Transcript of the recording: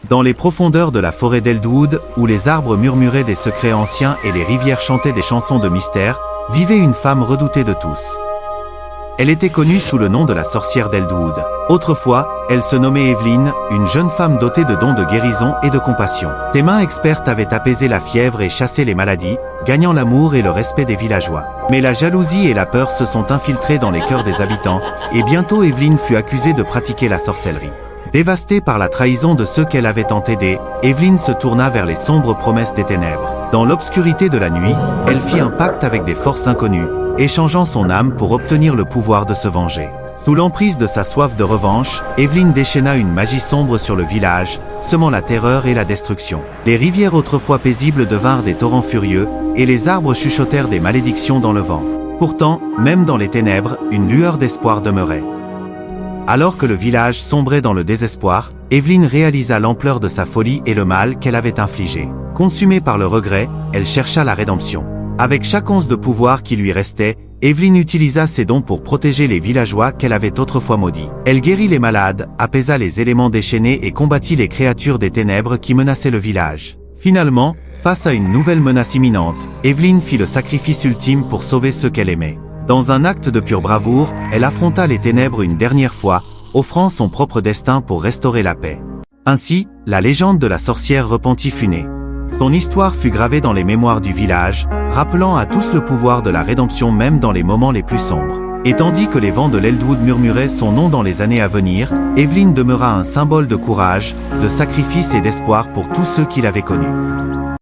Dans les profondeurs de la forêt d'Eldwood, où les arbres murmuraient des secrets anciens et les rivières chantaient des chansons de mystère, vivait une femme redoutée de tous. Elle était connue sous le nom de la sorcière d'Eldwood. Autrefois, elle se nommait Evelyn, une jeune femme dotée de dons de guérison et de compassion. Ses mains expertes avaient apaisé la fièvre et chassé les maladies, gagnant l'amour et le respect des villageois. Mais la jalousie et la peur se sont infiltrées dans les cœurs des habitants, et bientôt Evelyn fut accusée de pratiquer la sorcellerie. Dévastée par la trahison de ceux qu'elle avait tant aidés, Evelyn se tourna vers les sombres promesses des ténèbres. Dans l'obscurité de la nuit, elle fit un pacte avec des forces inconnues, échangeant son âme pour obtenir le pouvoir de se venger. Sous l'emprise de sa soif de revanche, Evelyn déchaîna une magie sombre sur le village, semant la terreur et la destruction. Les rivières autrefois paisibles devinrent des torrents furieux, et les arbres chuchotèrent des malédictions dans le vent. Pourtant, même dans les ténèbres, une lueur d'espoir demeurait. Alors que le village sombrait dans le désespoir, Evelyn réalisa l'ampleur de sa folie et le mal qu'elle avait infligé. Consumée par le regret, elle chercha la rédemption. Avec chaque once de pouvoir qui lui restait, Evelyn utilisa ses dons pour protéger les villageois qu'elle avait autrefois maudits. Elle guérit les malades, apaisa les éléments déchaînés et combattit les créatures des ténèbres qui menaçaient le village. Finalement, face à une nouvelle menace imminente, Evelyn fit le sacrifice ultime pour sauver ceux qu'elle aimait. Dans un acte de pure bravoure, elle affronta les ténèbres une dernière fois, offrant son propre destin pour restaurer la paix. Ainsi, la légende de la sorcière repentie fut née. Son histoire fut gravée dans les mémoires du village, rappelant à tous le pouvoir de la rédemption même dans les moments les plus sombres. Et tandis que les vents de l'Eldwood murmuraient son nom dans les années à venir, Evelyn demeura un symbole de courage, de sacrifice et d'espoir pour tous ceux qui l'avaient connue.